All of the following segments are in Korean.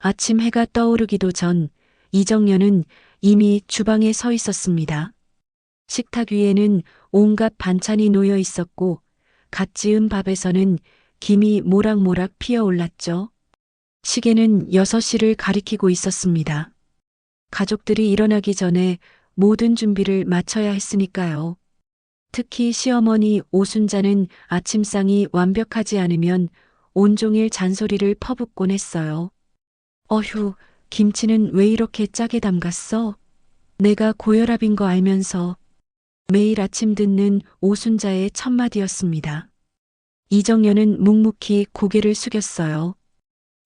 아침 해가 떠오르기도 전 이정연은 이미 주방에 서 있었습니다. 식탁 위에는 온갖 반찬이 놓여 있었고 갓 지은 밥에서는 김이 모락모락 피어올랐죠. 시계는 6시를 가리키고 있었습니다. 가족들이 일어나기 전에 모든 준비를 마쳐야 했으니까요. 특히 시어머니 오순자는 아침상이 완벽하지 않으면 온종일 잔소리를 퍼붓곤 했어요. 어휴, 김치는 왜 이렇게 짜게 담갔어? 내가 고혈압인 거 알면서. 매일 아침 듣는 오순자의 첫마디였습니다. 이정연은 묵묵히 고개를 숙였어요.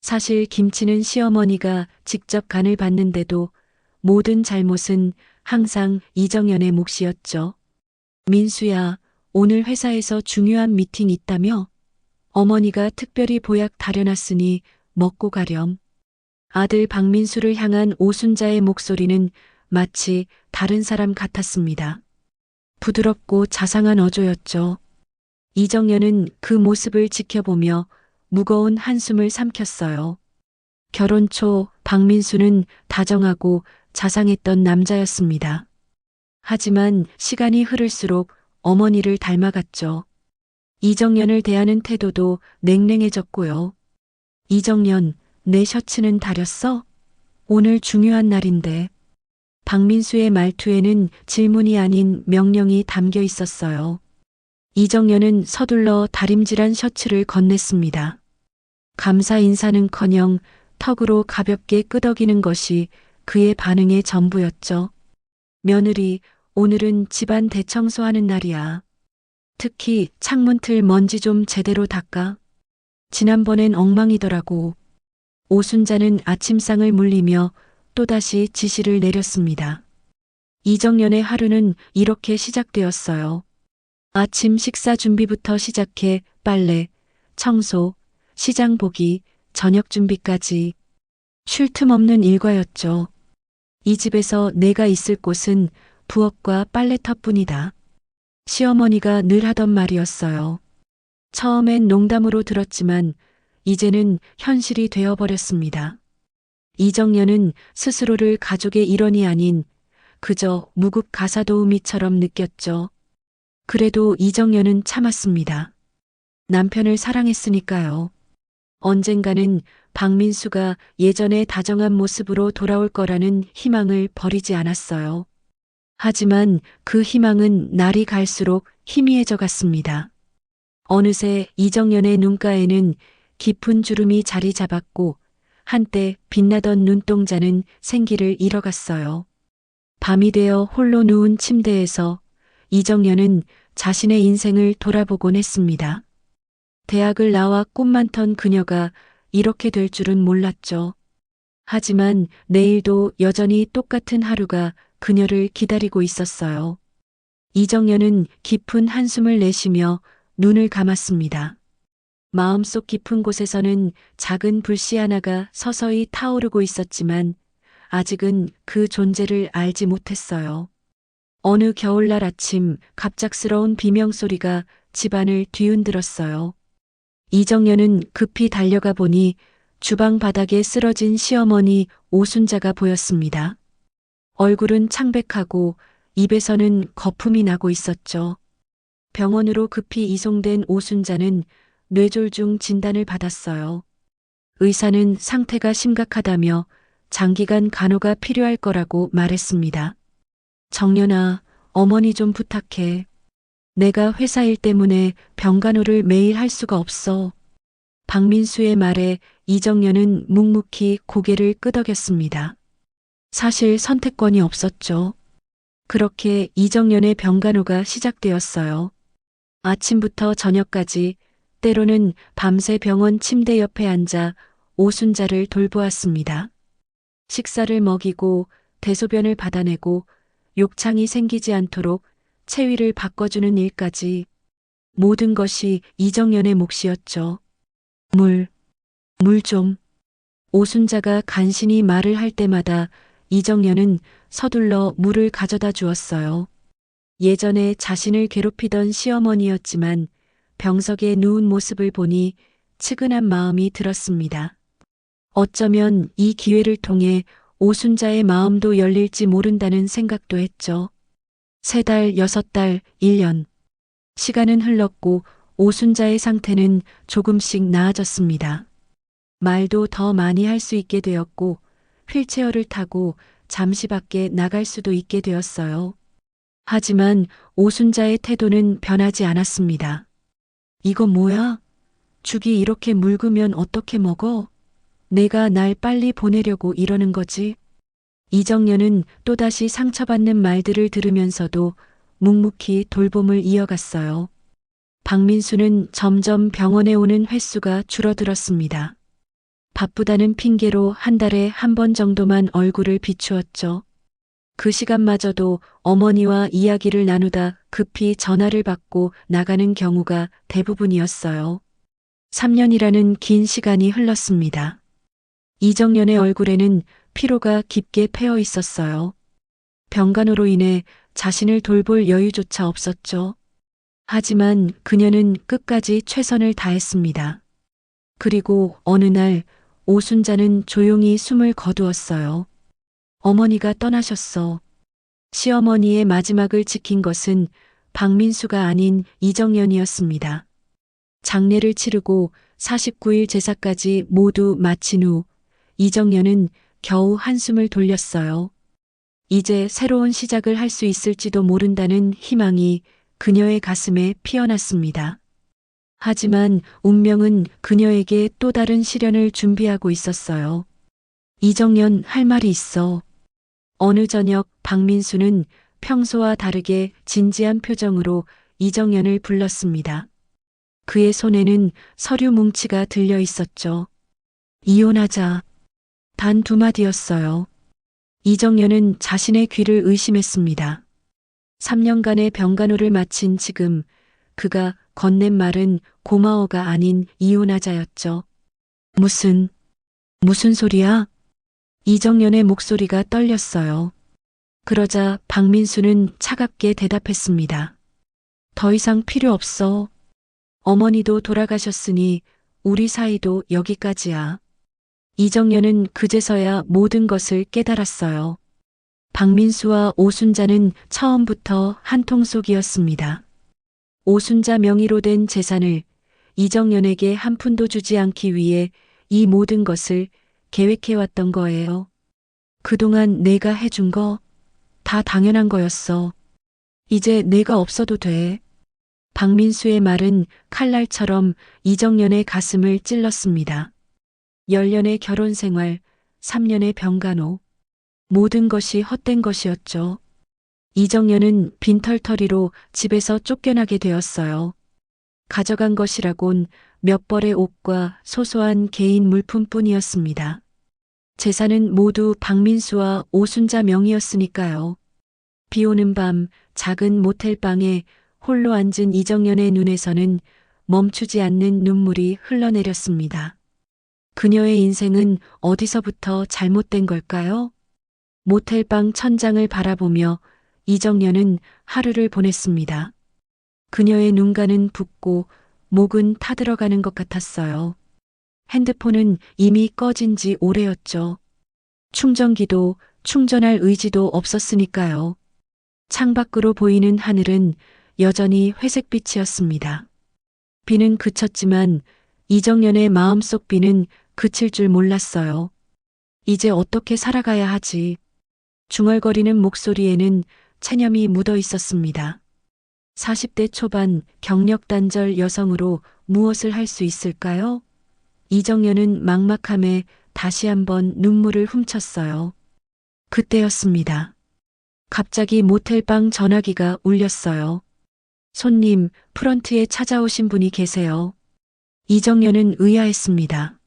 사실 김치는 시어머니가 직접 간을 봤는데도 모든 잘못은 항상 이정연의 몫이었죠. 민수야, 오늘 회사에서 중요한 미팅 있다며? 어머니가 특별히 보약 다려놨으니 먹고 가렴. 아들 박민수를 향한 오순자의 목소리는 마치 다른 사람 같았습니다. 부드럽고 자상한 어조였죠. 이정연은 그 모습을 지켜보며 무거운 한숨을 삼켰어요. 결혼 초 박민수는 다정하고 자상했던 남자였습니다. 하지만 시간이 흐를수록 어머니를 닮아갔죠. 이정연을 대하는 태도도 냉랭해졌고요. 이정연, 내 셔츠는 다렸어? 오늘 중요한 날인데. 박민수의 말투에는 질문이 아닌 명령이 담겨 있었어요. 이정연은 서둘러 다림질한 셔츠를 건넸습니다. 감사 인사는커녕 턱으로 가볍게 끄덕이는 것이 그의 반응의 전부였죠. 며느리, 오늘은 집안 대청소하는 날이야. 특히 창문틀 먼지 좀 제대로 닦아. 지난번엔 엉망이더라고. 오순자는 아침상을 물리며 또다시 지시를 내렸습니다. 이정연의 하루는 이렇게 시작되었어요. 아침 식사 준비부터 시작해 빨래, 청소, 시장 보기, 저녁 준비까지 쉴 틈 없는 일과였죠. 이 집에서 내가 있을 곳은 부엌과 빨래터뿐이다. 시어머니가 늘 하던 말이었어요. 처음엔 농담으로 들었지만 이제는 현실이 되어버렸습니다. 이정연은 스스로를 가족의 일원이 아닌 그저 무급 가사도우미처럼 느꼈죠. 그래도 이정연은 참았습니다. 남편을 사랑했으니까요. 언젠가는 박민수가 예전의 다정한 모습으로 돌아올 거라는 희망을 버리지 않았어요. 하지만 그 희망은 날이 갈수록 희미해져 갔습니다. 어느새 이정연의 눈가에는 깊은 주름이 자리 잡았고 한때 빛나던 눈동자는 생기를 잃어갔어요. 밤이 되어 홀로 누운 침대에서 이정연은 자신의 인생을 돌아보곤 했습니다. 대학을 나와 꿈 많던 그녀가 이렇게 될 줄은 몰랐죠. 하지만 내일도 여전히 똑같은 하루가 그녀를 기다리고 있었어요. 이정연은 깊은 한숨을 내쉬며 눈을 감았습니다. 마음속 깊은 곳에서는 작은 불씨 하나가 서서히 타오르고 있었지만 아직은 그 존재를 알지 못했어요. 어느 겨울날 아침 갑작스러운 비명소리가 집안을 뒤흔들었어요. 이정연은 급히 달려가 보니 주방 바닥에 쓰러진 시어머니 오순자가 보였습니다. 얼굴은 창백하고 입에서는 거품이 나고 있었죠. 병원으로 급히 이송된 오순자는 뇌졸중 진단을 받았어요. 의사는 상태가 심각하다며 장기간 간호가 필요할 거라고 말했습니다. 정연아, 어머니 좀 부탁해. 내가 회사 일 때문에 병간호를 매일 할 수가 없어. 박민수의 말에 이정연은 묵묵히 고개를 끄덕였습니다. 사실 선택권이 없었죠. 그렇게 이정연의 병간호가 시작되었어요. 아침부터 저녁까지 때로는 밤새 병원 침대 옆에 앉아 오순자를 돌보았습니다. 식사를 먹이고 대소변을 받아내고 욕창이 생기지 않도록 체위를 바꿔주는 일까지 모든 것이 이정연의 몫이었죠. 물 좀. 오순자가 간신히 말을 할 때마다 이정연은 서둘러 물을 가져다 주었어요. 예전에 자신을 괴롭히던 시어머니였지만 병석에 누운 모습을 보니 측은한 마음이 들었습니다. 어쩌면 이 기회를 통해 오순자의 마음도 열릴지 모른다는 생각도 했죠. 3달, 6달, 1년. 시간은 흘렀고 오순자의 상태는 조금씩 나아졌습니다. 말도 더 많이 할 수 있게 되었고 휠체어를 타고 잠시 밖에 나갈 수도 있게 되었어요. 하지만 오순자의 태도는 변하지 않았습니다. 이거 뭐야? 죽이 이렇게 묽으면 어떻게 먹어? 내가 날 빨리 보내려고 이러는 거지? 이정연은 또다시 상처받는 말들을 들으면서도 묵묵히 돌봄을 이어갔어요. 박민수는 점점 병원에 오는 횟수가 줄어들었습니다. 바쁘다는 핑계로 한 달에 한 번 정도만 얼굴을 비추었죠. 그 시간마저도 어머니와 이야기를 나누다 급히 전화를 받고 나가는 경우가 대부분이었어요. 3년이라는 긴 시간이 흘렀습니다. 이정연의 얼굴에는 피로가 깊게 패어 있었어요. 병간호로 인해 자신을 돌볼 여유조차 없었죠. 하지만 그녀는 끝까지 최선을 다했습니다. 그리고 어느 날 오순자는 조용히 숨을 거두었어요. 어머니가 떠나셨어. 시어머니의 마지막을 지킨 것은 박민수가 아닌 이정연이었습니다. 장례를 치르고 49일 제사까지 모두 마친 후 이정연은 겨우 한숨을 돌렸어요. 이제 새로운 시작을 할 수 있을지도 모른다는 희망이 그녀의 가슴에 피어났습니다. 하지만 운명은 그녀에게 또 다른 시련을 준비하고 있었어요. 이정연, 할 말이 있어. 어느 저녁 박민수는 평소와 다르게 진지한 표정으로 이정연을 불렀습니다. 그의 손에는 서류 뭉치가 들려 있었죠. 이혼하자. 단 2마디였어요. 이정연은 자신의 귀를 의심했습니다. 3년간의 병간호를 마친 지금 그가 건넨 말은 고마워가 아닌 이혼하자였죠. 무슨 소리야? 이정연의 목소리가 떨렸어요. 그러자 박민수는 차갑게 대답했습니다. 더 이상 필요 없어. 어머니도 돌아가셨으니 우리 사이도 여기까지야. 이정연은 그제서야 모든 것을 깨달았어요. 박민수와 오순자는 처음부터 한 통속이었습니다. 오순자 명의로 된 재산을 이정연에게 한 푼도 주지 않기 위해 이 모든 것을 계획해왔던 거예요. 그동안 내가 해준 거 다 당연한 거였어. 이제 내가 없어도 돼. 박민수의 말은 칼날처럼 이정연의 가슴을 찔렀습니다. 10년의 결혼 생활, 3년의 병간호. 모든 것이 헛된 것이었죠. 이정연은 빈털터리로 집에서 쫓겨나게 되었어요. 가져간 것이라곤 몇 벌의 옷과 소소한 개인 물품뿐이었습니다. 재산은 모두 박민수와 오순자 명의였으니까요. 비 오는 밤 작은 모텔방에 홀로 앉은 이정연의 눈에서는 멈추지 않는 눈물이 흘러내렸습니다. 그녀의 인생은 어디서부터 잘못된 걸까요? 모텔방 천장을 바라보며 이정연은 하루를 보냈습니다. 그녀의 눈가는 붓고 목은 타들어가는 것 같았어요. 핸드폰은 이미 꺼진 지 오래였죠. 충전기도 충전할 의지도 없었으니까요. 창밖으로 보이는 하늘은 여전히 회색빛이었습니다. 비는 그쳤지만 이정연의 마음속 비는 그칠 줄 몰랐어요. 이제 어떻게 살아가야 하지? 중얼거리는 목소리에는 체념이 묻어 있었습니다. 40대 초반 경력단절 여성으로 무엇을 할 수 있을까요? 이정연은 막막함에 다시 한번 눈물을 훔쳤어요. 그때였습니다. 갑자기 모텔방 전화기가 울렸어요. 손님, 프런트에 찾아오신 분이 계세요. 이정연은 의아했습니다.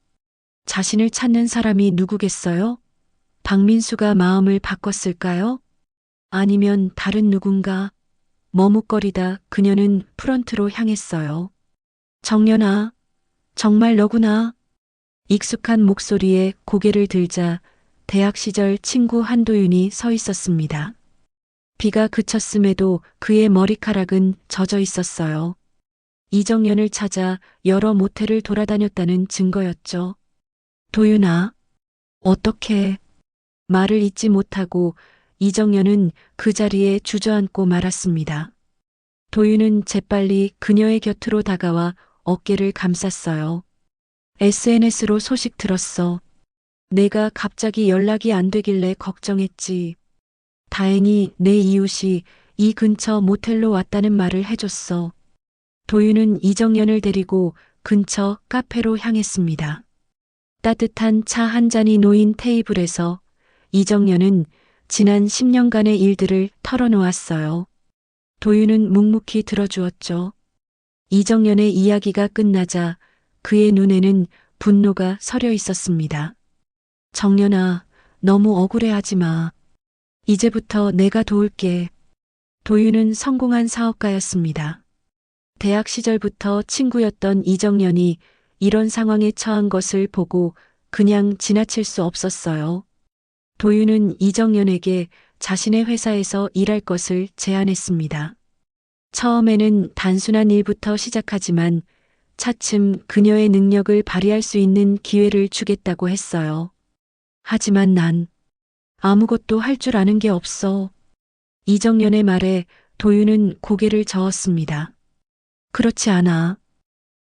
자신을 찾는 사람이 누구겠어요? 박민수가 마음을 바꿨을까요? 아니면 다른 누군가? 머뭇거리다 그녀는 프런트로 향했어요. 정연아, 정말 너구나. 익숙한 목소리에 고개를 들자 대학 시절 친구 한도윤이 서 있었습니다. 비가 그쳤음에도 그의 머리카락은 젖어 있었어요. 이정연을 찾아 여러 모텔을 돌아다녔다는 증거였죠. 도윤아, 어떻게? 말을 잇지 못하고 이정연은 그 자리에 주저앉고 말았습니다. 도윤은 재빨리 그녀의 곁으로 다가와 어깨를 감쌌어요. SNS로 소식 들었어. 내가 갑자기 연락이 안 되길래 걱정했지. 다행히 내 이웃이 이 근처 모텔로 왔다는 말을 해줬어. 도윤은 이정연을 데리고 근처 카페로 향했습니다. 따뜻한 차 한 잔이 놓인 테이블에서 이정연은 지난 10년간의 일들을 털어놓았어요. 도윤은 묵묵히 들어주었죠. 이정연의 이야기가 끝나자 그의 눈에는 분노가 서려 있었습니다. 정연아, 너무 억울해하지 마. 이제부터 내가 도울게. 도윤은 성공한 사업가였습니다. 대학 시절부터 친구였던 이정연이 이런 상황에 처한 것을 보고 그냥 지나칠 수 없었어요. 도윤은 이정연에게 자신의 회사에서 일할 것을 제안했습니다. 처음에는 단순한 일부터 시작하지만 차츰 그녀의 능력을 발휘할 수 있는 기회를 주겠다고 했어요. 하지만 난 아무것도 할 줄 아는 게 없어. 이정연의 말에 도윤은 고개를 저었습니다. 그렇지 않아.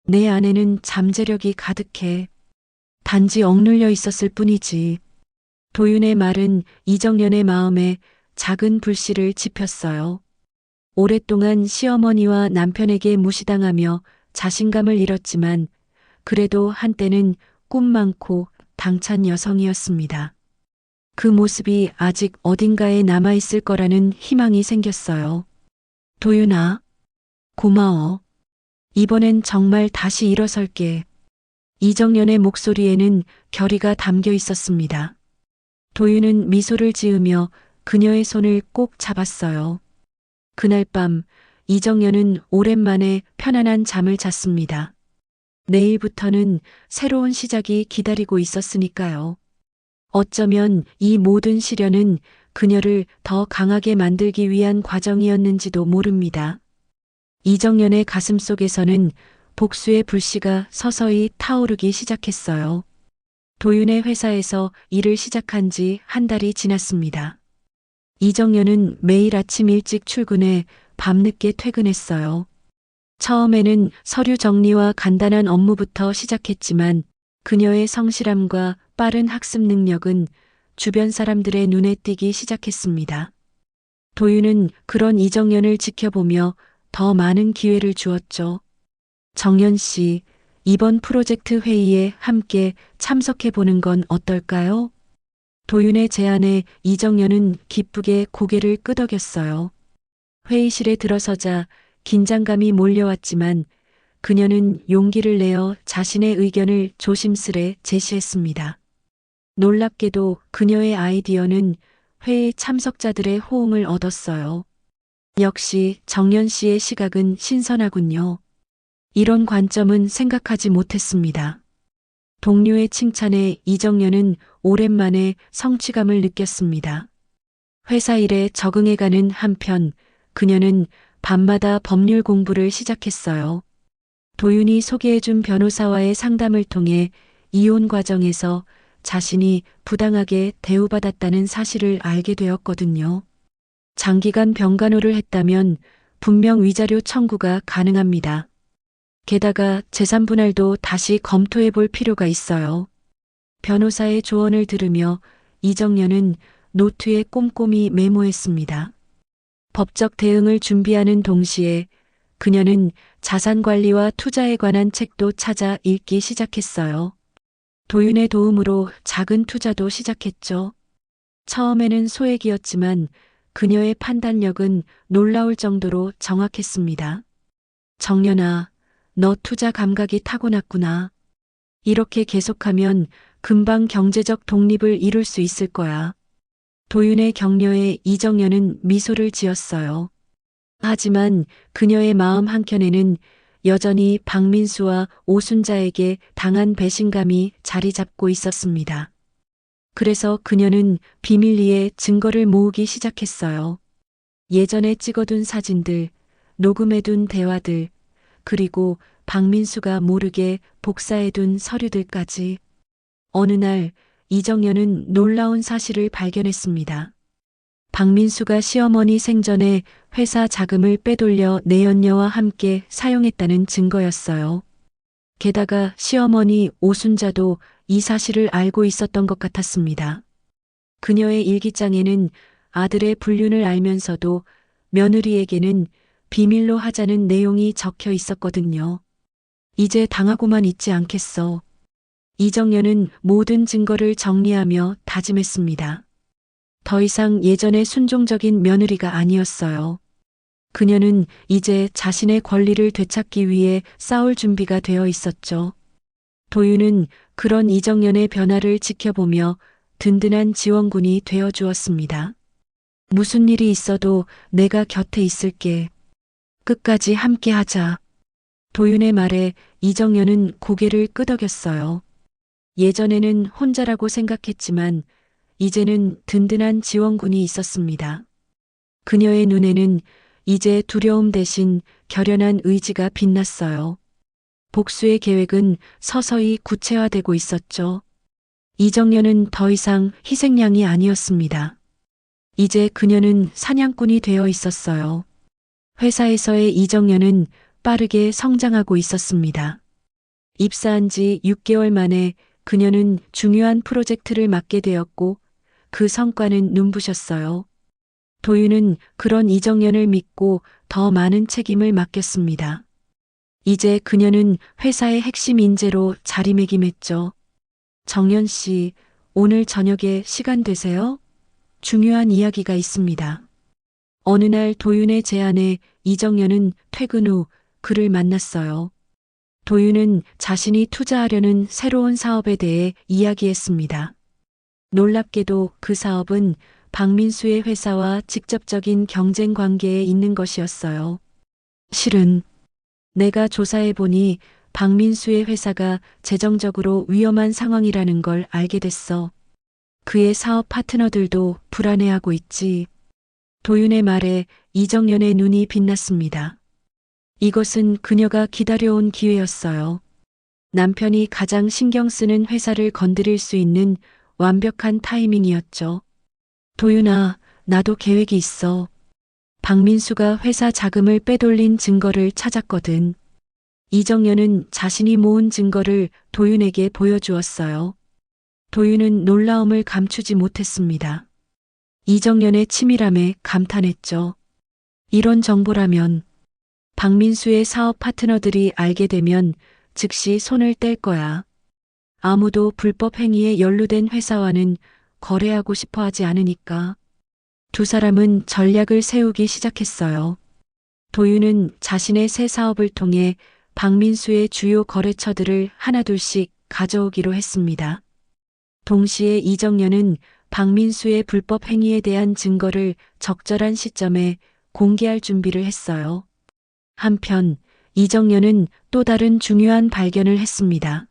내 안에는 잠재력이 가득해. 단지 억눌려 있었을 뿐이지. 도윤의 말은 이정연의 마음에 작은 불씨를 지폈어요. 오랫동안 시어머니와 남편에게 무시당하며 자신감을 잃었지만 그래도 한때는 꿈 많고 당찬 여성이었습니다. 그 모습이 아직 어딘가에 남아있을 거라는 희망이 생겼어요. 도윤아, 고마워. 이번엔 정말 다시 일어설게. 이정연의 목소리에는 결의가 담겨 있었습니다. 도윤은 미소를 지으며 그녀의 손을 꼭 잡았어요. 그날 밤 이정연은 오랜만에 편안한 잠을 잤습니다. 내일부터는 새로운 시작이 기다리고 있었으니까요. 어쩌면 이 모든 시련은 그녀를 더 강하게 만들기 위한 과정이었는지도 모릅니다. 이정연의 가슴 속에서는 복수의 불씨가 서서히 타오르기 시작했어요. 도윤의 회사에서 일을 시작한 지 한 달이 지났습니다. 이정연은 매일 아침 일찍 출근해 밤늦게 퇴근했어요. 처음에는 서류 정리와 간단한 업무부터 시작했지만 그녀의 성실함과 빠른 학습 능력은 주변 사람들의 눈에 띄기 시작했습니다. 도윤은 그런 이정연을 지켜보며 더 많은 기회를 주었죠. 정연 씨, 이번 프로젝트 회의에 함께 참석해 보는 건 어떨까요? 도윤의 제안에 이정연은 기쁘게 고개를 끄덕였어요. 회의실에 들어서자 긴장감이 몰려왔지만 그녀는 용기를 내어 자신의 의견을 조심스레 제시했습니다. 놀랍게도 그녀의 아이디어는 회의 참석자들의 호응을 얻었어요. 역시 정연 씨의 시각은 신선하군요. 이런 관점은 생각하지 못했습니다. 동료의 칭찬에 이정연은 오랜만에 성취감을 느꼈습니다. 회사 일에 적응해가는 한편 그녀는 밤마다 법률 공부를 시작했어요. 도윤이 소개해준 변호사와의 상담을 통해 이혼 과정에서 자신이 부당하게 대우받았다는 사실을 알게 되었거든요. 장기간 병간호를 했다면 분명 위자료 청구가 가능합니다. 게다가 재산 분할도 다시 검토해 볼 필요가 있어요. 변호사의 조언을 들으며 이정연은 노트에 꼼꼼히 메모했습니다. 법적 대응을 준비하는 동시에 그녀는 자산 관리와 투자에 관한 책도 찾아 읽기 시작했어요. 도윤의 도움으로 작은 투자도 시작했죠. 처음에는 소액이었지만 그녀의 판단력은 놀라울 정도로 정확했습니다. 정연아, 너 투자 감각이 타고났구나. 이렇게 계속하면 금방 경제적 독립을 이룰 수 있을 거야. 도윤의 격려에 이정연은 미소를 지었어요. 하지만 그녀의 마음 한켠에는 여전히 박민수와 오순자에게 당한 배신감이 자리 잡고 있었습니다. 그래서 그녀는 비밀리에 증거를 모으기 시작했어요. 예전에 찍어둔 사진들, 녹음해둔 대화들, 그리고 박민수가 모르게 복사해둔 서류들까지. 어느 날 이정연은 놀라운 사실을 발견했습니다. 박민수가 시어머니 생전에 회사 자금을 빼돌려 내연녀와 함께 사용했다는 증거였어요. 게다가 시어머니 오순자도 이 사실을 알고 있었던 것 같았습니다. 그녀의 일기장에는 아들의 불륜을 알면서도 며느리에게는 비밀로 하자는 내용이 적혀 있었거든요. 이제 당하고만 있지 않겠어. 이정연은 모든 증거를 정리하며 다짐했습니다. 더 이상 예전의 순종적인 며느리가 아니었어요. 그녀는 이제 자신의 권리를 되찾기 위해 싸울 준비가 되어 있었죠. 도윤은 그런 이정연의 변화를 지켜보며 든든한 지원군이 되어 주었습니다. 무슨 일이 있어도 내가 곁에 있을게. 끝까지 함께 하자. 도윤의 말에 이정연은 고개를 끄덕였어요. 예전에는 혼자라고 생각했지만 이제는 든든한 지원군이 있었습니다. 그녀의 눈에는 이제 두려움 대신 결연한 의지가 빛났어요. 복수의 계획은 서서히 구체화되고 있었죠. 이정연은 더 이상 희생양이 아니었습니다. 이제 그녀는 사냥꾼이 되어 있었어요. 회사에서의 이정연은 빠르게 성장하고 있었습니다. 입사한 지 6개월 만에 그녀는 중요한 프로젝트를 맡게 되었고 그 성과는 눈부셨어요. 도윤은 그런 이정연을 믿고 더 많은 책임을 맡겼습니다. 이제 그녀는 회사의 핵심 인재로 자리매김했죠. 정연 씨, 오늘 저녁에 시간 되세요? 중요한 이야기가 있습니다. 어느 날 도윤의 제안에 이정연은 퇴근 후 그를 만났어요. 도윤은 자신이 투자하려는 새로운 사업에 대해 이야기했습니다. 놀랍게도 그 사업은 박민수의 회사와 직접적인 경쟁 관계에 있는 것이었어요. 실은 내가 조사해보니 박민수의 회사가 재정적으로 위험한 상황이라는 걸 알게 됐어. 그의 사업 파트너들도 불안해하고 있지. 도윤의 말에 이정연의 눈이 빛났습니다. 이것은 그녀가 기다려온 기회였어요. 남편이 가장 신경 쓰는 회사를 건드릴 수 있는 완벽한 타이밍이었죠. 도윤아, 나도 계획이 있어. 박민수가 회사 자금을 빼돌린 증거를 찾았거든. 이정연은 자신이 모은 증거를 도윤에게 보여주었어요. 도윤은 놀라움을 감추지 못했습니다. 이정연의 치밀함에 감탄했죠. 이런 정보라면 박민수의 사업 파트너들이 알게 되면 즉시 손을 뗄 거야. 아무도 불법 행위에 연루된 회사와는 거래하고 싶어 하지 않으니까. 두 사람은 전략을 세우기 시작했어요. 도윤은 자신의 새 사업을 통해 박민수의 주요 거래처들을 하나둘씩 가져오기로 했습니다. 동시에 이정연은 박민수의 불법 행위에 대한 증거를 적절한 시점에 공개할 준비를 했어요. 한편 이정연은 또 다른 중요한 발견을 했습니다.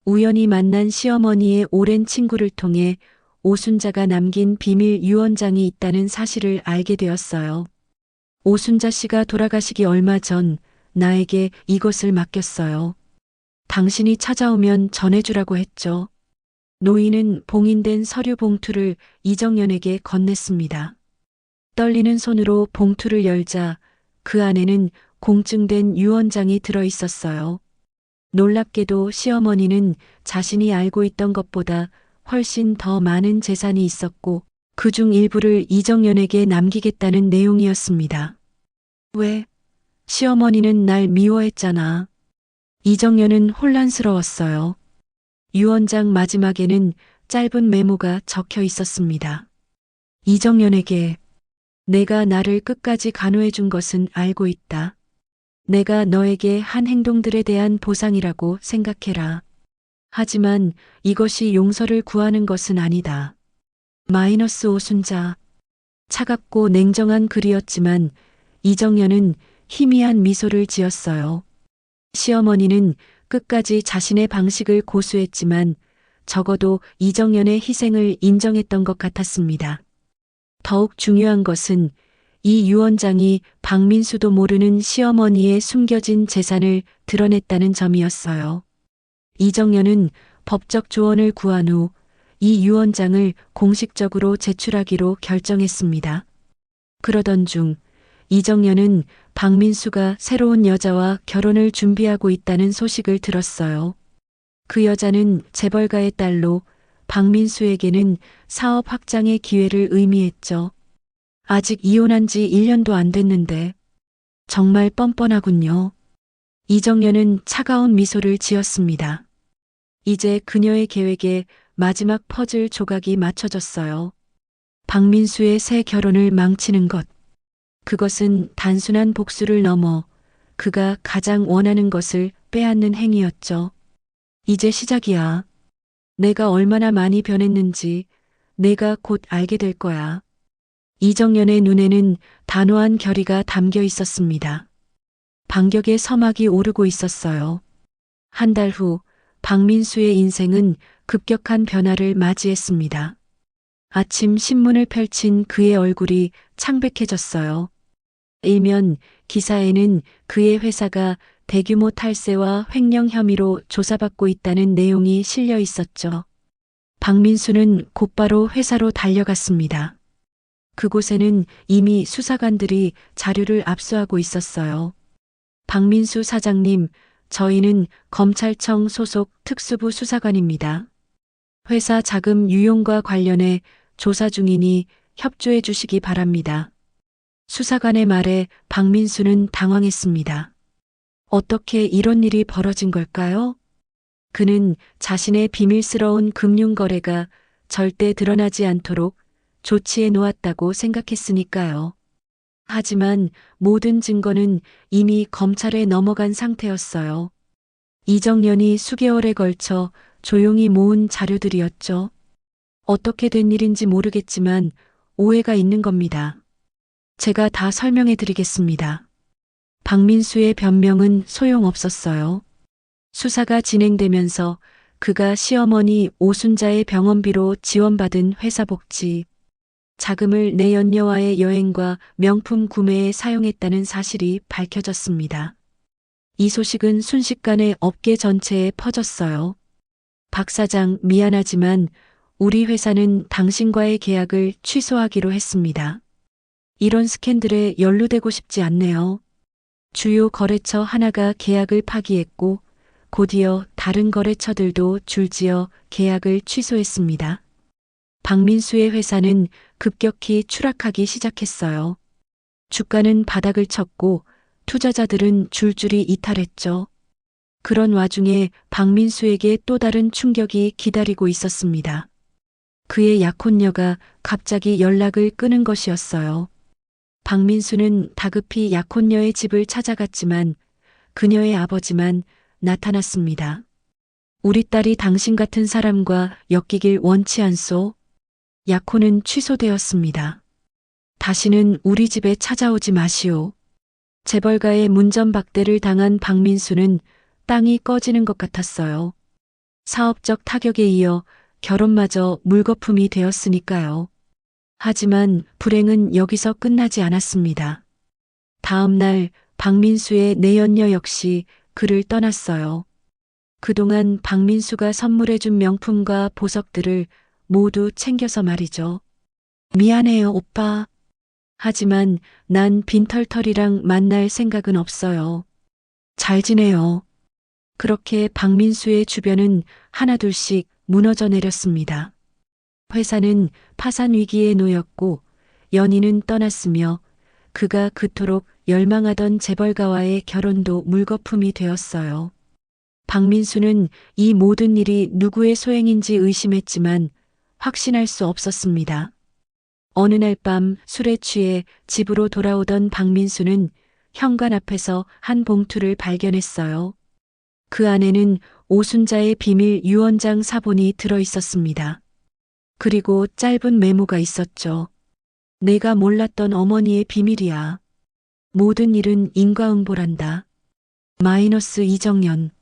우연히 만난 시어머니의 오랜 친구를 통해 오순자가 남긴 비밀 유언장이 있다는 사실을 알게 되었어요. 오순자 씨가 돌아가시기 얼마 전 나에게 이것을 맡겼어요. 당신이 찾아오면 전해주라고 했죠. 노인은 봉인된 서류 봉투를 이정연에게 건넸습니다. 떨리는 손으로 봉투를 열자 그 안에는 공증된 유언장이 들어 있었어요. 놀랍게도 시어머니는 자신이 알고 있던 것보다 훨씬 더 많은 재산이 있었고 그중 일부를 이정연에게 남기겠다는 내용이었습니다. 왜? 시어머니는 날 미워했잖아. 이정연은 혼란스러웠어요. 유언장 마지막에는 짧은 메모가 적혀 있었습니다. 이정연에게 내가 나를 끝까지 간호해 준 것은 알고 있다. 내가 너에게 한 행동들에 대한 보상이라고 생각해라. 하지만 이것이 용서를 구하는 것은 아니다. 마이너스 오순자. 차갑고 냉정한 글이었지만 이정연은 희미한 미소를 지었어요. 시어머니는 끝까지 자신의 방식을 고수했지만 적어도 이정연의 희생을 인정했던 것 같았습니다. 더욱 중요한 것은 이 유언장이 박민수도 모르는 시어머니의 숨겨진 재산을 드러냈다는 점이었어요. 이정연은 법적 조언을 구한 후 이 유언장을 공식적으로 제출하기로 결정했습니다. 그러던 중 이정연은 박민수가 새로운 여자와 결혼을 준비하고 있다는 소식을 들었어요. 그 여자는 재벌가의 딸로 박민수에게는 사업 확장의 기회를 의미했죠. 아직 이혼한 지 1년도 안 됐는데 정말 뻔뻔하군요. 이정연은 차가운 미소를 지었습니다. 이제 그녀의 계획에 마지막 퍼즐 조각이 맞춰졌어요. 박민수의 새 결혼을 망치는 것. 그것은 단순한 복수를 넘어 그가 가장 원하는 것을 빼앗는 행위였죠. 이제 시작이야. 내가 얼마나 많이 변했는지 내가 곧 알게 될 거야. 이정연의 눈에는 단호한 결의가 담겨 있었습니다. 반격의 서막이 오르고 있었어요. 한 달 후 박민수의 인생은 급격한 변화를 맞이했습니다. 아침 신문을 펼친 그의 얼굴이 창백해졌어요. 일면 기사에는 그의 회사가 대규모 탈세와 횡령 혐의로 조사받고 있다는 내용이 실려 있었죠. 박민수는 곧바로 회사로 달려갔습니다. 그곳에는 이미 수사관들이 자료를 압수하고 있었어요. 박민수 사장님, 저희는 검찰청 소속 특수부 수사관입니다. 회사 자금 유용과 관련해 조사 중이니 협조해 주시기 바랍니다. 수사관의 말에 박민수는 당황했습니다. 어떻게 이런 일이 벌어진 걸까요? 그는 자신의 비밀스러운 금융거래가 절대 드러나지 않도록 조치해 놓았다고 생각했으니까요. 하지만 모든 증거는 이미 검찰에 넘어간 상태였어요. 이정연이 수개월에 걸쳐 조용히 모은 자료들이었죠. 어떻게 된 일인지 모르겠지만 오해가 있는 겁니다. 제가 다 설명해 드리겠습니다. 박민수의 변명은 소용없었어요. 수사가 진행되면서 그가 시어머니 오순자의 병원비로 지원받은 회사 복지, 자금을 내 연녀와의 여행과 명품 구매에 사용했다는 사실이 밝혀졌습니다. 이 소식은 순식간에 업계 전체에 퍼졌어요. 박 사장, 미안하지만 우리 회사는 당신과의 계약을 취소하기로 했습니다. 이런 스캔들에 연루되고 싶지 않네요. 주요 거래처 하나가 계약을 파기했고 곧이어 다른 거래처들도 줄지어 계약을 취소했습니다. 박민수의 회사는 급격히 추락하기 시작했어요. 주가는 바닥을 쳤고 투자자들은 줄줄이 이탈했죠. 그런 와중에 박민수에게 또 다른 충격이 기다리고 있었습니다. 그의 약혼녀가 갑자기 연락을 끊은 것이었어요. 박민수는 다급히 약혼녀의 집을 찾아갔지만 그녀의 아버지만 나타났습니다. 우리 딸이 당신 같은 사람과 엮이길 원치 않소. 약혼은 취소되었습니다. 다시는 우리 집에 찾아오지 마시오. 재벌가의 문전박대를 당한 박민수는 땅이 꺼지는 것 같았어요. 사업적 타격에 이어 결혼마저 물거품이 되었으니까요. 하지만 불행은 여기서 끝나지 않았습니다. 다음 날 박민수의 내연녀 역시 그를 떠났어요. 그동안 박민수가 선물해준 명품과 보석들을 모두 챙겨서 말이죠. 미안해요, 오빠. 하지만 난 빈털털이랑 만날 생각은 없어요. 잘 지내요. 그렇게 박민수의 주변은 하나둘씩 무너져 내렸습니다. 회사는 파산 위기에 놓였고 연인은 떠났으며 그가 그토록 열망하던 재벌가와의 결혼도 물거품이 되었어요. 박민수는 이 모든 일이 누구의 소행인지 의심했지만 확신할 수 없었습니다. 어느 날 밤 술에 취해 집으로 돌아오던 박민수는 현관 앞에서 한 봉투를 발견했어요. 그 안에는 오순자의 비밀 유언장 사본이 들어 있었습니다. 그리고 짧은 메모가 있었죠. 내가 몰랐던 어머니의 비밀이야. 모든 일은 인과응보란다. 마이너스 이정연.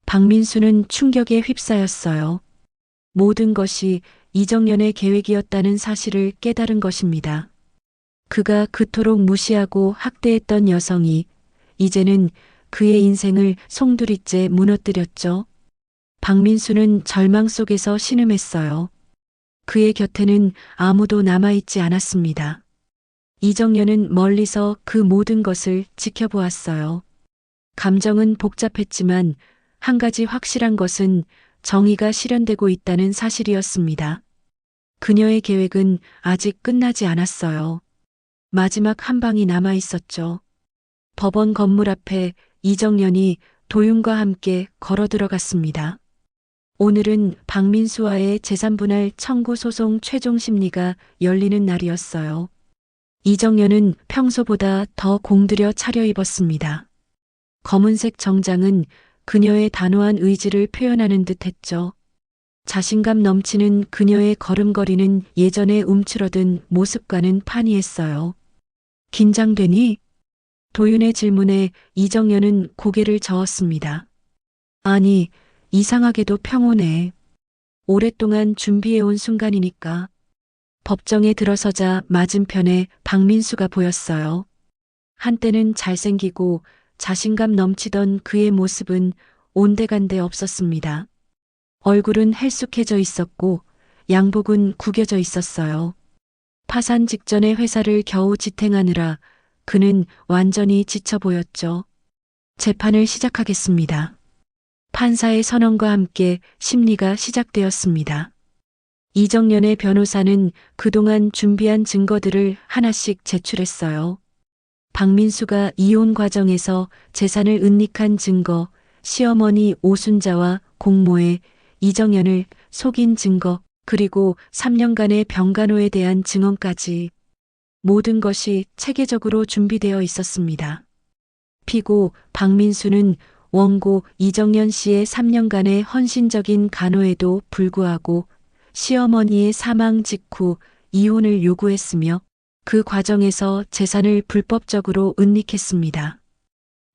박민수는 충격에 휩싸였어요. 모든 것이 이정연의 계획이었다는 사실을 깨달은 것입니다. 그가 그토록 무시하고 학대했던 여성이 이제는 그의 인생을 송두리째 무너뜨렸죠. 박민수는 절망 속에서 신음했어요. 그의 곁에는 아무도 남아있지 않았습니다. 이정연은 멀리서 그 모든 것을 지켜보았어요. 감정은 복잡했지만 한 가지 확실한 것은 정의가 실현되고 있다는 사실이었습니다. 그녀의 계획은 아직 끝나지 않았어요. 마지막 한 방이 남아 있었죠. 법원 건물 앞에 이정연이 도윤과 함께 걸어 들어갔습니다. 오늘은 박민수와의 재산분할 청구 소송 최종 심리가 열리는 날이었어요. 이정연은 평소보다 더 공들여 차려입었습니다. 검은색 정장은 그녀의 단호한 의지를 표현하는 듯 했죠. 자신감 넘치는 그녀의 걸음걸이는 예전에 움츠러든 모습과는 판이했어요. 긴장되니? 도윤의 질문에 이정연은 고개를 저었습니다. 아니, 이상하게도 평온해. 오랫동안 준비해온 순간이니까. 법정에 들어서자 맞은편에 박민수가 보였어요. 한때는 잘생기고 자신감 넘치던 그의 모습은 온데간데 없었습니다. 얼굴은 헬쑥해져 있었고 양복은 구겨져 있었어요. 파산 직전에 회사를 겨우 지탱하느라 그는 완전히 지쳐 보였죠. 재판을 시작하겠습니다. 판사의 선언과 함께 심리가 시작되었습니다. 이정연의 변호사는 그동안 준비한 증거들을 하나씩 제출했어요. 박민수가 이혼 과정에서 재산을 은닉한 증거, 시어머니 오순자와 공모에 이정연을 속인 증거, 그리고 3년간의 병간호에 대한 증언까지 모든 것이 체계적으로 준비되어 있었습니다. 피고 박민수는 원고 이정연 씨의 3년간의 헌신적인 간호에도 불구하고 시어머니의 사망 직후 이혼을 요구했으며 그 과정에서 재산을 불법적으로 은닉했습니다.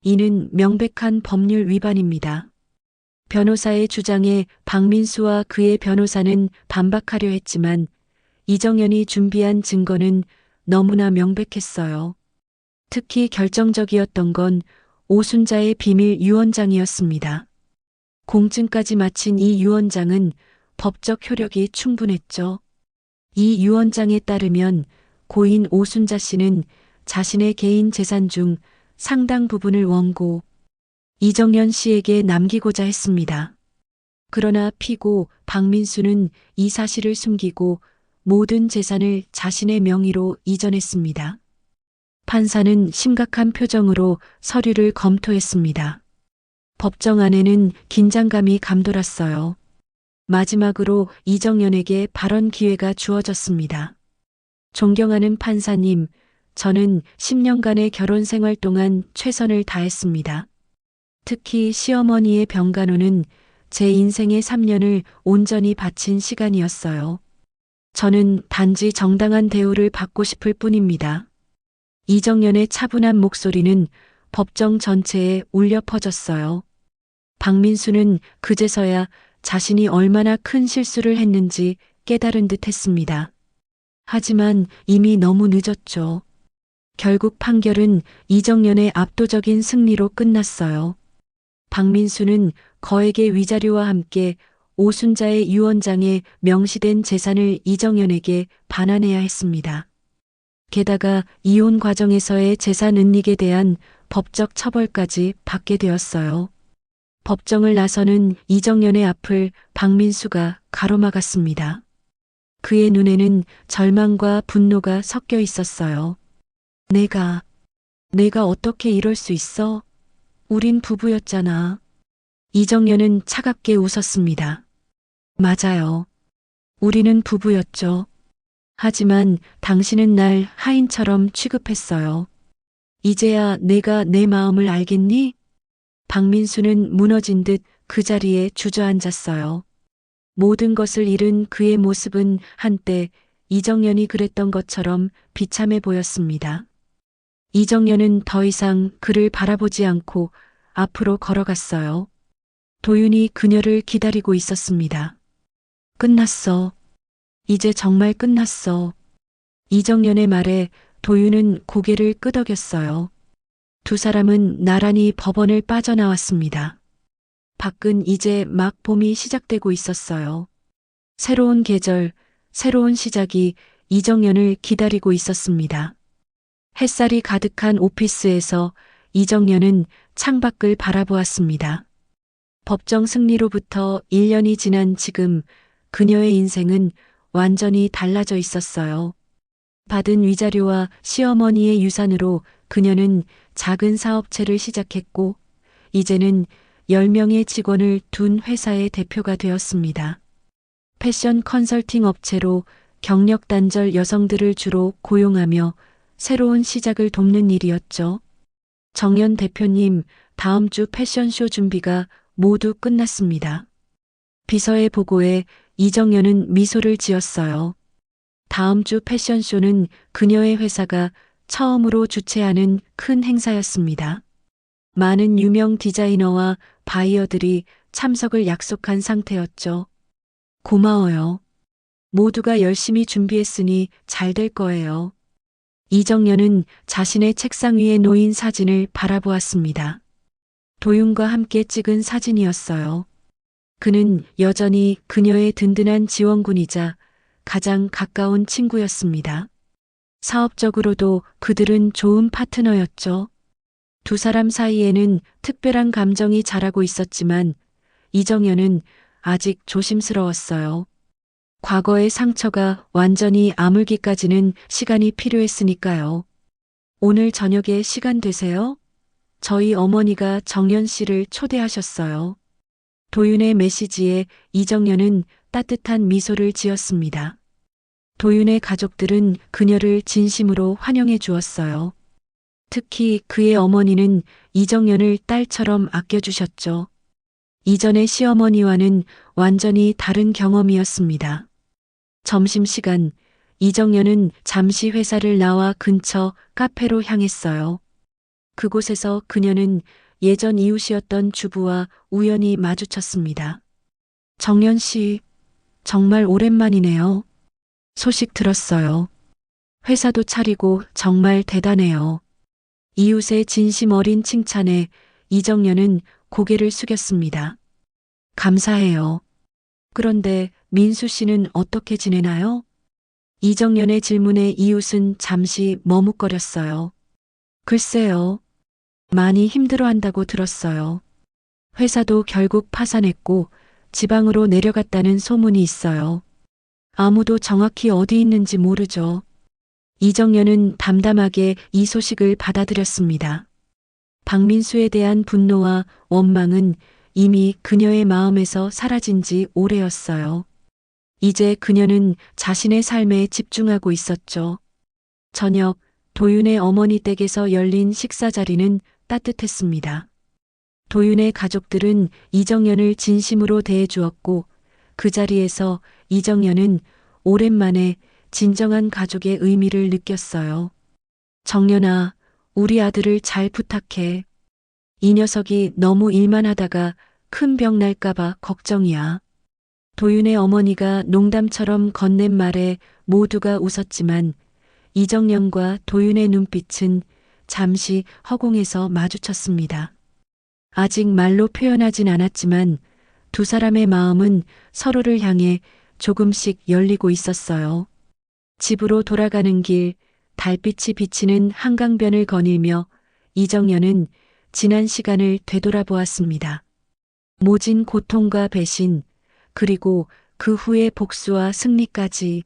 이는 명백한 법률 위반입니다. 변호사의 주장에 박민수와 그의 변호사는 반박하려 했지만 이정연이 준비한 증거는 너무나 명백했어요. 특히 결정적이었던 건 오순자의 비밀 유언장이었습니다. 공증까지 마친 이 유언장은 법적 효력이 충분했죠. 이 유언장에 따르면 고인 오순자 씨는 자신의 개인 재산 중 상당 부분을 원고 이정연 씨에게 남기고자 했습니다. 그러나 피고 박민수는 이 사실을 숨기고 모든 재산을 자신의 명의로 이전했습니다. 판사는 심각한 표정으로 서류를 검토했습니다. 법정 안에는 긴장감이 감돌았어요. 마지막으로 이정연에게 발언 기회가 주어졌습니다. 존경하는 판사님, 저는 10년간의 결혼 생활 동안 최선을 다했습니다. 특히 시어머니의 병간호는 제 인생의 3년을 온전히 바친 시간이었어요. 저는 단지 정당한 대우를 받고 싶을 뿐입니다. 이정연의 차분한 목소리는 법정 전체에 울려 퍼졌어요. 박민수는 그제서야 자신이 얼마나 큰 실수를 했는지 깨달은 듯 했습니다. 하지만 이미 너무 늦었죠. 결국 판결은 이정연의 압도적인 승리로 끝났어요. 박민수는 거액의 위자료와 함께 오순자의 유언장에 명시된 재산을 이정연에게 반환해야 했습니다. 게다가 이혼 과정에서의 재산 은닉에 대한 법적 처벌까지 받게 되었어요. 법정을 나서는 이정연의 앞을 박민수가 가로막았습니다. 그의 눈에는 절망과 분노가 섞여 있었어요. 내가 어떻게 이럴 수 있어? 우린 부부였잖아. 이정연은 차갑게 웃었습니다. 맞아요. 우리는 부부였죠. 하지만 당신은 날 하인처럼 취급했어요. 이제야 내가 내 마음을 알겠니? 박민수는 무너진 듯 그 자리에 주저앉았어요. 모든 것을 잃은 그의 모습은 한때 이정연이 그랬던 것처럼 비참해 보였습니다. 이정연은 더 이상 그를 바라보지 않고 앞으로 걸어갔어요. 도윤이 그녀를 기다리고 있었습니다. 끝났어. 이제 정말 끝났어. 이정연의 말에 도윤은 고개를 끄덕였어요. 두 사람은 나란히 법원을 빠져나왔습니다. 밖은 이제 막 봄이 시작되고 있었어요. 새로운 계절, 새로운 시작이 이정연을 기다리고 있었습니다. 햇살이 가득한 오피스에서 이정연은 창밖을 바라보았습니다. 법정 승리로부터 1년이 지난 지금 그녀의 인생은 완전히 달라져 있었어요. 받은 위자료와 시어머니의 유산으로 그녀는 작은 사업체를 시작했고, 이제는 10명의 직원을 둔 회사의 대표가 되었습니다. 패션 컨설팅 업체로 경력 단절 여성들을 주로 고용하며 새로운 시작을 돕는 일이었죠. 정연 대표님, 다음 주 패션쇼 준비가 모두 끝났습니다. 비서의 보고에 이정연은 미소를 지었어요. 다음 주 패션쇼는 그녀의 회사가 처음으로 주최하는 큰 행사였습니다. 많은 유명 디자이너와 바이어들이 참석을 약속한 상태였죠. 고마워요. 모두가 열심히 준비했으니 잘 될 거예요. 이정연은 자신의 책상 위에 놓인 사진을 바라보았습니다. 도윤과 함께 찍은 사진이었어요. 그는 여전히 그녀의 든든한 지원군이자 가장 가까운 친구였습니다. 사업적으로도 그들은 좋은 파트너였죠. 두 사람 사이에는 특별한 감정이 자라고 있었지만 이정연은 아직 조심스러웠어요. 과거의 상처가 완전히 아물기까지는 시간이 필요했으니까요. 오늘 저녁에 시간 되세요? 저희 어머니가 정연 씨를 초대하셨어요. 도윤의 메시지에 이정연은 따뜻한 미소를 지었습니다. 도윤의 가족들은 그녀를 진심으로 환영해 주었어요. 특히 그의 어머니는 이정연을 딸처럼 아껴주셨죠. 이전의 시어머니와는 완전히 다른 경험이었습니다. 점심시간, 이정연은 잠시 회사를 나와 근처 카페로 향했어요. 그곳에서 그녀는 예전 이웃이었던 주부와 우연히 마주쳤습니다. 정연 씨, 정말 오랜만이네요. 소식 들었어요. 회사도 차리고 정말 대단해요. 이웃의 진심 어린 칭찬에 이정연은 고개를 숙였습니다. 감사해요. 그런데 민수 씨는 어떻게 지내나요? 이정연의 질문에 이웃은 잠시 머뭇거렸어요. 글쎄요. 많이 힘들어한다고 들었어요. 회사도 결국 파산했고 지방으로 내려갔다는 소문이 있어요. 아무도 정확히 어디 있는지 모르죠. 이정연은 담담하게 이 소식을 받아들였습니다. 박민수에 대한 분노와 원망은 이미 그녀의 마음에서 사라진 지 오래였어요. 이제 그녀는 자신의 삶에 집중하고 있었죠. 저녁, 도윤의 어머니 댁에서 열린 식사 자리는 따뜻했습니다. 도윤의 가족들은 이정연을 진심으로 대해주었고 그 자리에서 이정연은 오랜만에 진정한 가족의 의미를 느꼈어요. 정연아, 우리 아들을 잘 부탁해. 이 녀석이 너무 일만 하다가 큰 병 날까봐 걱정이야. 도윤의 어머니가 농담처럼 건넨 말에 모두가 웃었지만 이정연과 도윤의 눈빛은 잠시 허공에서 마주쳤습니다. 아직 말로 표현하진 않았지만 두 사람의 마음은 서로를 향해 조금씩 열리고 있었어요. 집으로 돌아가는 길, 달빛이 비치는 한강변을 거닐며 이정연은 지난 시간을 되돌아보았습니다. 모진 고통과 배신, 그리고 그 후의 복수와 승리까지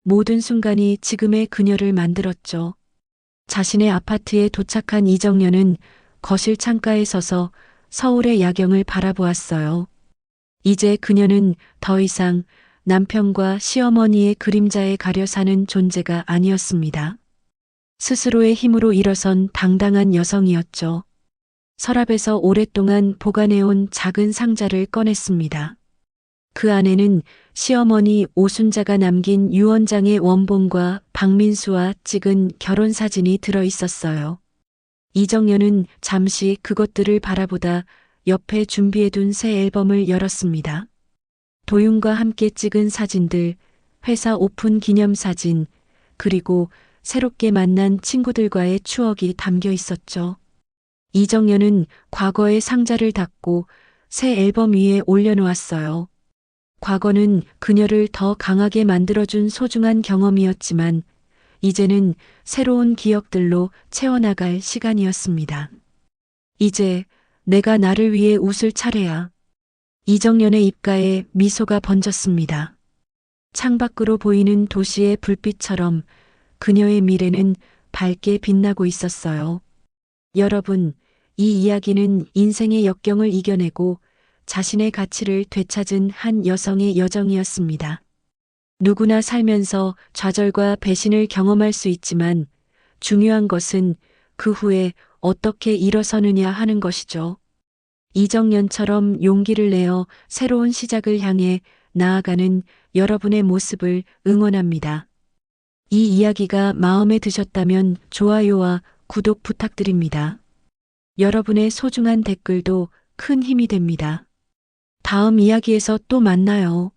모든 순간이 지금의 그녀를 만들었죠. 자신의 아파트에 도착한 이정연은 거실 창가에 서서 서울의 야경을 바라보았어요. 이제 그녀는 더 이상 남편과 시어머니의 그림자에 가려 사는 존재가 아니었습니다. 스스로의 힘으로 일어선 당당한 여성이었죠. 서랍에서 오랫동안 보관해온 작은 상자를 꺼냈습니다. 그 안에는 시어머니 오순자가 남긴 유언장의 원본과 박민수와 찍은 결혼 사진이 들어 있었어요. 이정연은 잠시 그것들을 바라보다 옆에 준비해둔 새 앨범을 열었습니다. 도윤과 함께 찍은 사진들, 회사 오픈 기념사진, 그리고 새롭게 만난 친구들과의 추억이 담겨 있었죠. 이정연은 과거의 상자를 닫고 새 앨범 위에 올려놓았어요. 과거는 그녀를 더 강하게 만들어준 소중한 경험이었지만 이제는 새로운 기억들로 채워나갈 시간이었습니다. 이제 내가 나를 위해 웃을 차례야. 이정연의 입가에 미소가 번졌습니다. 창밖으로 보이는 도시의 불빛처럼 그녀의 미래는 밝게 빛나고 있었어요. 여러분, 이 이야기는 인생의 역경을 이겨내고 자신의 가치를 되찾은 한 여성의 여정이었습니다. 누구나 살면서 좌절과 배신을 경험할 수 있지만 중요한 것은 그 후에 어떻게 일어서느냐 하는 것이죠. 이정연처럼 용기를 내어 새로운 시작을 향해 나아가는 여러분의 모습을 응원합니다. 이 이야기가 마음에 드셨다면 좋아요와 구독 부탁드립니다. 여러분의 소중한 댓글도 큰 힘이 됩니다. 다음 이야기에서 또 만나요.